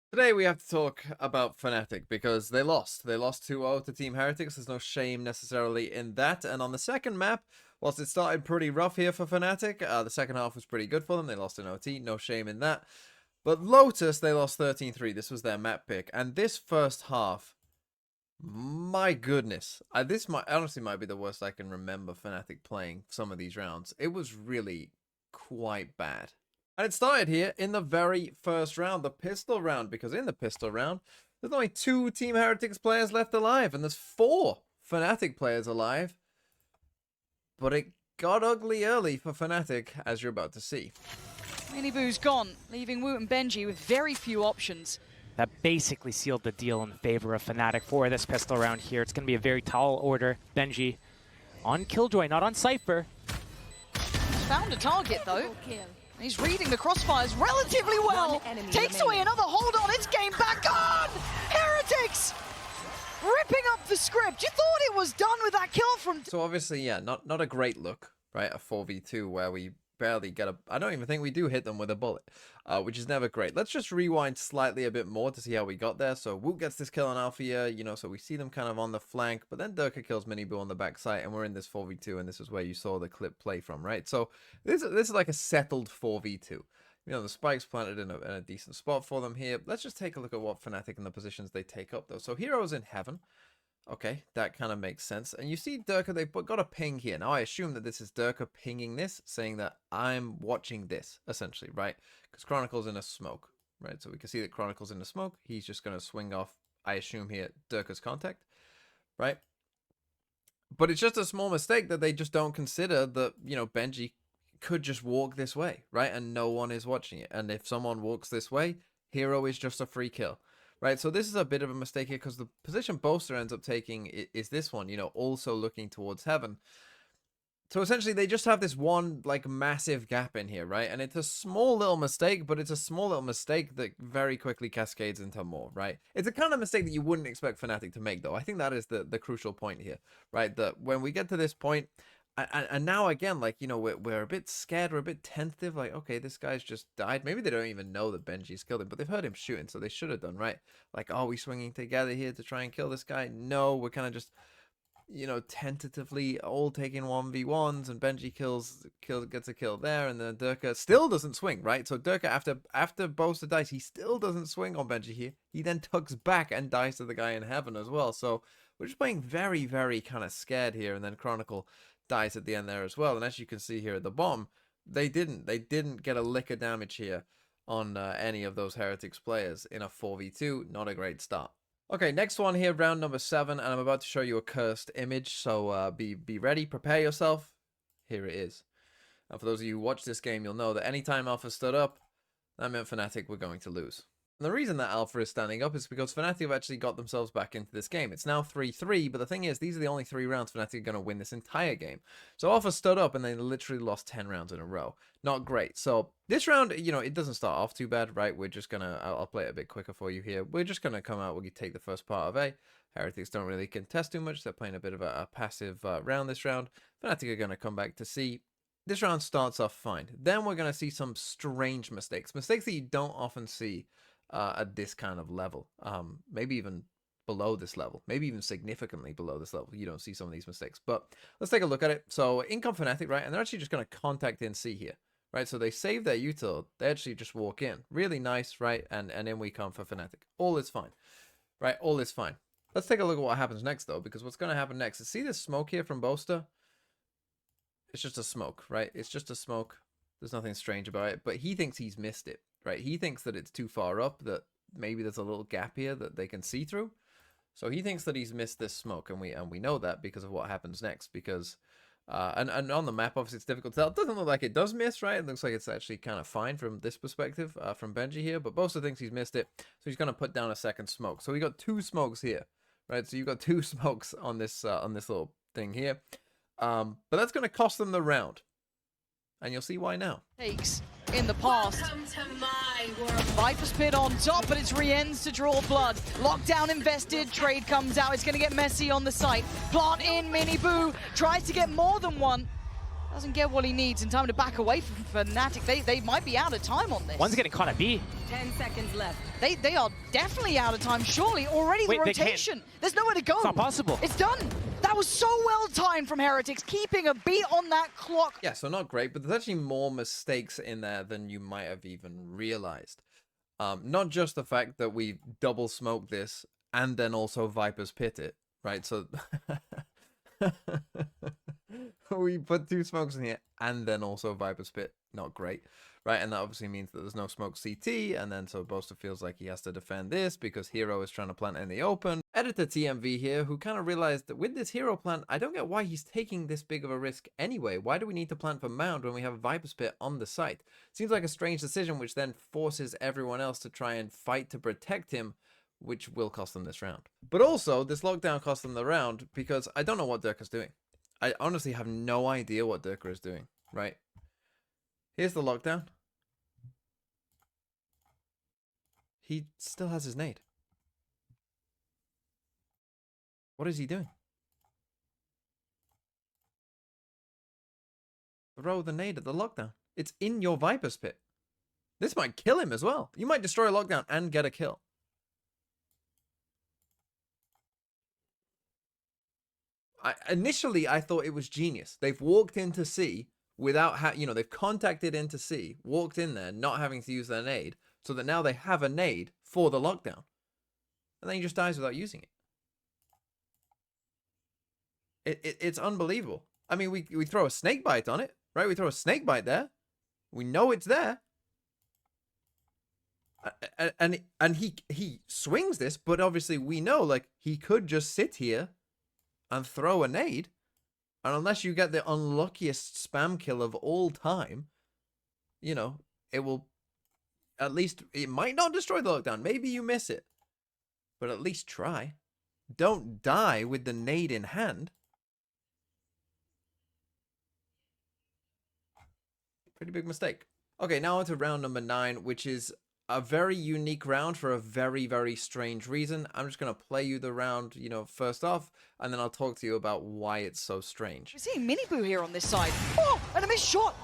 Today we have to talk about Fnatic because they lost. They lost 2-0 to Team Heretics. There's no shame necessarily in that. And on the second map, whilst it started pretty rough here for Fnatic, the second half was pretty good for them. They lost in OT. No shame in that. But Lotus, they lost 13-3. This was their map pick. And this first half, my goodness. This honestly might be the worst I can remember Fnatic playing some of these rounds. It was really quite bad. And it started here in the very first round, the pistol round, because in the pistol round, there's only 2 Team Heretics players left alive, and there's 4 Fnatic players alive. But it got ugly early for Fnatic, as you're about to see. Miniboo's gone, leaving Woot and Benji with very few options. That basically sealed the deal in favor of Fnatic for this pistol round here. It's going to be a very tall order. Benji on Killjoy, not on Cypher. Found a target though. He's reading the crossfires relatively well. Takes away another hold on. It's game back on! Heretics! Ripping up the script. You thought it was done with that kill from... So obviously, yeah, not a great look, right? A 4v2 where we barely get a... I don't even think we do hit them with a bullet, which is never great. Let's just rewind slightly a bit more to see how we got there. So Woot gets this kill on Althea, you know, so we see them kind of on the flank, but then Durka kills Miniboo on the backside, and we're in this 4v2, and this is where you saw the clip play from, right? So this is like a settled 4v2. You know, the spike's planted in a decent spot for them here. Let's just take a look at what Fnatic and the positions they take up, though. So Hero's in heaven. Okay, that kind of makes sense. And you see Durka, they've got a ping here. Now, I assume that this is Durka pinging this, saying that I'm watching this, essentially, right? Because Chronicle's in a smoke, right? So we can see that Chronicle's in a smoke. He's just going to swing off, I assume here, Durka's contact, right? But it's just a small mistake that they just don't consider that, you know, Benji could just walk this way, right? And no one is watching it. And if someone walks this way, Hero is just a free kill. Right, so this is a bit of a mistake here because the position Boaster ends up taking is this one, you know, also looking towards heaven. So essentially they just have this one, like, massive gap in here, right? And it's a small little mistake, but it's a small little mistake that very quickly cascades into more, right? It's a kind of mistake that you wouldn't expect Fnatic to make, though. I think that is the crucial point here, right? That when we get to this point, and now again, like, you know, we're a bit scared, we're a bit tentative, like, okay, this guy's just died. Maybe they don't even know that Benji's killed him, but they've heard him shooting, so they should have done, right? Like, are we swinging together here to try and kill this guy? No, we're kind of just, you know, tentatively all taking 1v1s, and Benji gets a kill there, and then Durka still doesn't swing, right? So Durka, after Boaster dies, he still doesn't swing on Benji here. He then tucks back and dies to the guy in heaven as well. So we're just playing very, very kind of scared here, and then Chronicle dies at the end there as well. And as you can see here at the bottom, they didn't get a lick of damage here on any of those Heretics players in a 4v2. Not a great start. Okay, next one here, round number 7, and I'm about to show you a cursed image, so be ready, prepare yourself. Here it is. And for those of you who watch this game, you'll know that anytime Alpha stood up, that meant Fnatic were going to lose. And the reason that Alpha is standing up is because Fnatic have actually got themselves back into this game. It's now 3-3, but the thing is, these are the only 3 rounds Fnatic are going to win this entire game. So Alpha stood up and they literally lost 10 rounds in a row. Not great. So this round, you know, it doesn't start off too bad, right? We're just going to, I'll play it a bit quicker for you here. We're just going to come out, we'll take the first part of A. Heretics don't really contest too much. They're playing a bit of a passive round this round. Fnatic are going to come back to C. This round starts off fine. Then we're going to see some strange mistakes. Mistakes that you don't often see at this kind of level, maybe even below this level, maybe even significantly below this level. You don't see some of these mistakes, but let's take a look at it. So in come Fnatic, right, and they're actually just going to contact in C here, right? So they save their util, they actually just walk in, really nice, right? And in we come for Fnatic. All is fine, right? All is fine. Let's take a look at what happens next, though, because what's going to happen next is, see this smoke here from Boaster? It's just a smoke, right? It's just a smoke. There's nothing strange about it, but he thinks he's missed it. Right, he thinks that it's too far up, that maybe there's a little gap here that they can see through. So he thinks that he's missed this smoke, and we know that because of what happens next. Because and on the map, obviously it's difficult to tell. It doesn't look like it does miss, right? It looks like it's actually kind of fine from this perspective, from Benji here. But Boaster thinks he's missed it, so he's going to put down a second smoke. So we got 2 smokes here, right? So you've got 2 smokes on this little thing here. But that's going to cost them the round. And you'll see why now. Takes in the past. Viper's Pit on top, but it's Rien's to draw blood. Lockdown invested, trade comes out. It's going to get messy on the site. Plant in, Miniboo tries to get more than one. Doesn't get what he needs in time to back away from Fnatic. They might be out of time on this. One's getting caught at B. 10 seconds left. They are definitely out of time, surely. Already Wait, the they can't. rotation. There's nowhere to go. It's not possible. It's done. That was so well timed from Heretics, keeping a beat on that clock. Yeah, so not great, but there's actually more mistakes in there than you might have even realized. Not just the fact that we double smoked this and then also Viper's Pit it, right? So we put 2 smokes in here and then also Viper's Pit. Not great, right? And that obviously means that there's no smoke CT, and then so Boaster feels like he has to defend this because Hero is trying to plant in the open. Editor TMV here, who kind of realized that with this Hero plant, I don't get why he's taking this big of a risk anyway. Why do we need to plant for Mound when we have a Viper's Pit on the site? Seems like a strange decision, which then forces everyone else to try and fight to protect him, which will cost them this round. But also, this lockdown cost them the round because I don't know what Durka's doing. I honestly have no idea what Durka is doing, right? Here's the lockdown. He still has his nade. What is he doing? Throw the nade at the lockdown. It's in your Viper's Pit. This might kill him as well. You might destroy a lockdown and get a kill. Initially, I thought it was genius. They've walked into C without, they've contacted into C, walked in there, not having to use their nade, so that now they have a nade for the lockdown. And then he just dies without using it. It's unbelievable. I mean, we throw a snake bite on it, right? We throw a snake bite there. We know it's there. And he swings this, but obviously we know, like, he could just sit here and throw a nade, and unless you get the unluckiest spam kill of all time, it will, at least, it might not destroy the lockdown. Maybe you miss it, but at least try. Don't die with the nade in hand. Pretty big mistake. Okay, now on to round number 9, which is a very unique round for a very, very strange reason. I'm just going to play you the round, first off, and then I'll talk to you about why it's so strange. We're seeing Miniboo here on this side. Oh, and a missed shot.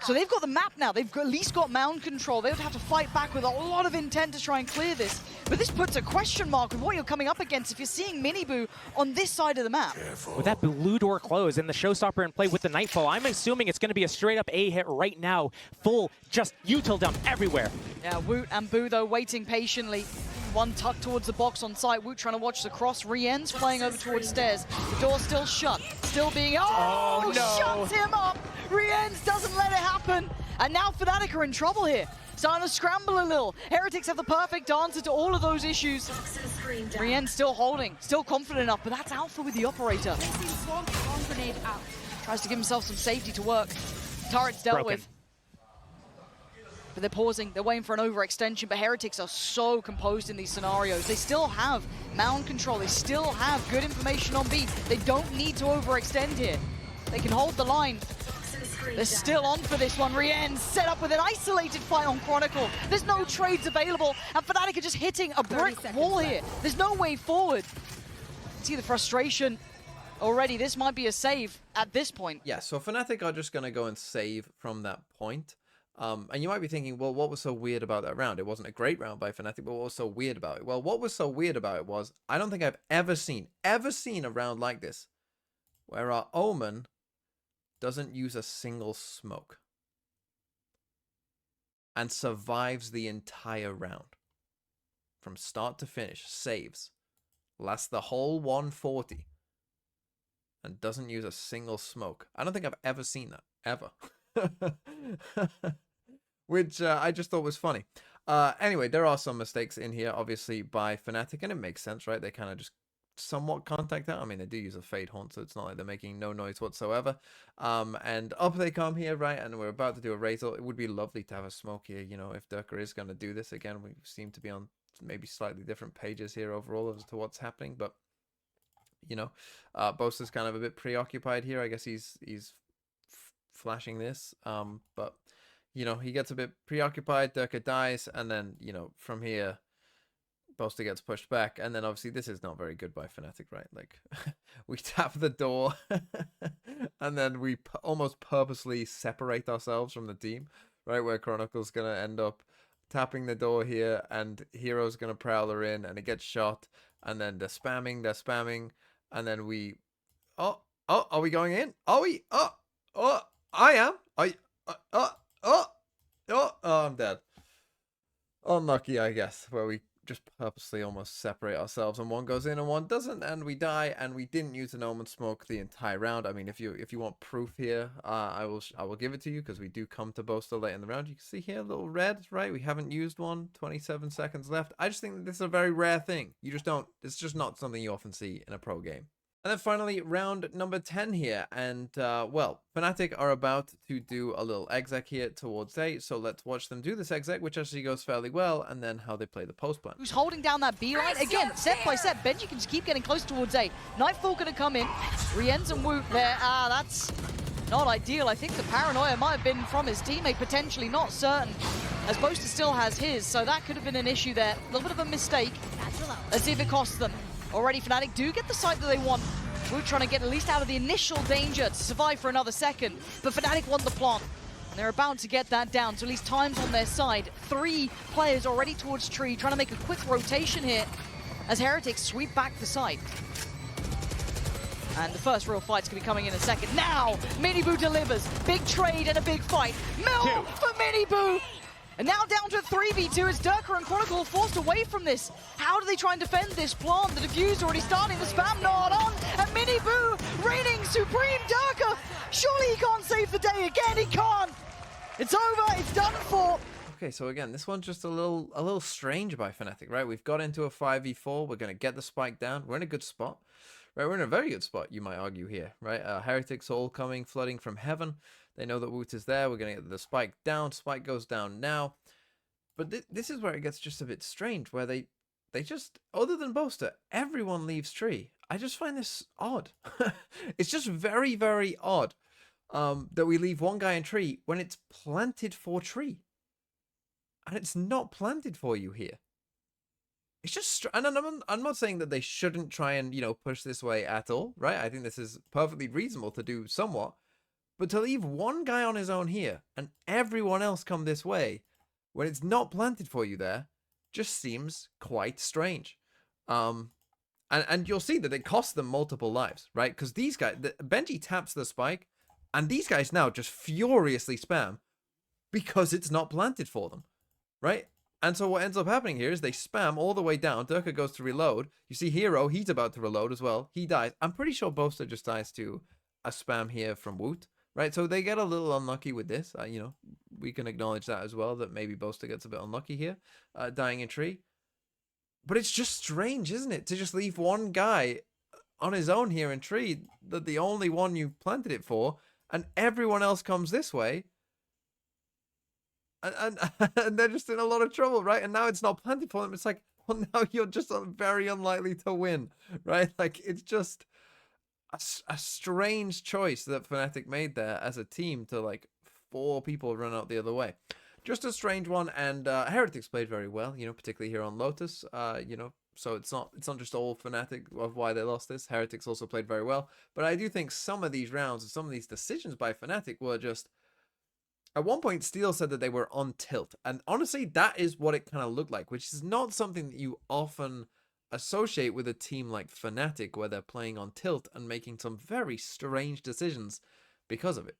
So they've got the map now. They've at least got mound control. They would have to fight back with a lot of intent to try and clear this. But this puts a question mark with what you're coming up against if you're seeing Miniboo on this side of the map. With that blue door closed and the showstopper in play with the Nightfall, I'm assuming it's going to be a straight-up A hit right now. Full, just util dump everywhere. Yeah, Woot and Boo, though, waiting patiently. One tucked towards the box on site. Woot trying to watch the cross. Rien's playing over towards stairs. The door still shut. Still being... Oh, no. Shuts him up. Rien's doesn't let it happen. And now Fnatic are in trouble here. Starting to scramble a little. Heretics have the perfect answer to all of those issues. Rien's still holding. Still confident enough, but that's Alpha with the operator. Tries to give himself some safety to work. Turret's dealt with. But they're pausing, they're waiting for an overextension, but Heretics are so composed in these scenarios. They still have mound control, they still have good information on B. They don't need to overextend here. They can hold the line. They're still on for this one. Rien set up with an isolated fight on Chronicle. There's no trades available, and Fnatic are just hitting a brick wall here. There's no way forward. See the frustration already. This might be a save at this point. Yeah, so Fnatic are just going to go and save from that point. And you might be thinking, well, what was so weird about that round? It wasn't a great round by Fnatic, but what was so weird about it? Well, what was so weird about it was, I don't think I've ever seen a round like this, where our Omen doesn't use a single smoke and survives the entire round. From start to finish, saves, lasts the whole 140, and doesn't use a single smoke. I don't think I've ever seen that, ever. Which I just thought was funny. Anyway, there are some mistakes in here, obviously, by Fnatic, and it makes sense, right? They kind of just somewhat contact out. I mean, they do use a Fade Haunt, so it's not like they're making no noise whatsoever. And up they come here, right? And we're about to do a Razor. It would be lovely to have a smoke here, if Durka is going to do this again. We seem to be on maybe slightly different pages here overall as to what's happening, but, Boaster's kind of a bit preoccupied here. I guess he's flashing this, but he gets a bit preoccupied. Durka dies, and then from here Boaster gets pushed back, and then obviously this is not very good by Fnatic, right? Like, we tap the door, and then we almost purposely separate ourselves from the team, right? Where Chronicle's gonna end up tapping the door here, and Hero's gonna Prowler in, and it gets shot, and then they're spamming, and then we... Oh, are we going in? Are we? Oh, I am. I'm dead. Unlucky, I guess, where we just purposely almost separate ourselves, and one goes in and one doesn't, and we die, and we didn't use an Omen Smoke the entire round. I mean, if you want proof here, I will give it to you, because we do come to Boaster late in the round. You can see here, a little red, right? We haven't used one. 27 seconds left. I just think that this is a very rare thing. You just don't. It's just not something you often see in a pro game. And then finally, round number 10 here. And, well, Fnatic are about to do a little exec here towards A. So let's watch them do this exec, which actually goes fairly well, and then how they play the post plan. Who's holding down that B line? Again, set by set. Benji can just keep getting close towards A. Nightfall going to come in. Rienz and Woot there. That's not ideal. I think the paranoia might have been from his teammate, potentially, not certain. As Boaster still has his, so that could have been an issue there. A little bit of a mistake. Let's see if it costs them. Already Fnatic do get the site that they want. Woot trying to get at least out of the initial danger to survive for another second. But Fnatic want the plant. And they're about to get that down, so at least time's on their side. 3 players already towards tree, trying to make a quick rotation here as Heretics sweep back the site. And the first real fight's going to be coming in a second. Now, Miniboo delivers. Big trade and a big fight. Mill for Miniboo! And now down to 3v2 as Durka and Chronicle forced away from this. How do they try and defend this plant? The defuse already starting, the spam not on, and Miniboo reigning supreme. Durka, surely he can't save the day again, he can't. It's over, it's done for. Okay, so again, this one's just a little strange by Fnatic, right? We've got into a 5v4, we're going to get the spike down, we're in a good spot. Right, we're in a very good spot, you might argue here, right? Heretics all coming, flooding from heaven. They know that Woot is there. We're going to get the spike down. Spike goes down now. But this is where it gets just a bit strange, where they just, other than Boaster, everyone leaves tree. I just find this odd. It's just very, very odd that we leave one guy in tree when it's planted for tree. And it's not planted for you here. It's just, and I'm not saying that they shouldn't try and, you know, push this way at all, right? I think this is perfectly reasonable to do somewhat. But to leave one guy on his own here and everyone else come this way when it's not planted for you there just seems quite strange. And you'll see that it costs them multiple lives, right? Because these guys, Benji taps the spike and these guys now just furiously spam because it's not planted for them, right? And so what ends up happening here is they spam all the way down. Durka goes to reload. You see Hero, he's about to reload as well. He dies. I'm pretty sure Boaster just dies to a spam here from Woot. Right, so they get a little unlucky with this. You know, we can acknowledge that as well, that maybe Boaster gets a bit unlucky here, dying in tree. But it's just strange, isn't it, to just leave one guy on his own here in tree, that the only one you planted it for, and everyone else comes this way. And they're just in a lot of trouble, right? And now it's not planted for them. It's like, well, now you're just very unlikely to win, right? Like, it's just a strange choice that Fnatic made there as a team to, like, 4 people run out the other way. Just a strange one, and Heretics played very well, you know, particularly here on Lotus, you know, so it's not just all Fnatic of why they lost this. Heretics also played very well, but I do think some of these rounds and some of these decisions by Fnatic were just, at one point Steel said that they were on tilt, and honestly that is what it kind of looked like, which is not something that you often associate with a team like Fnatic, where they're playing on tilt and making some very strange decisions because of it.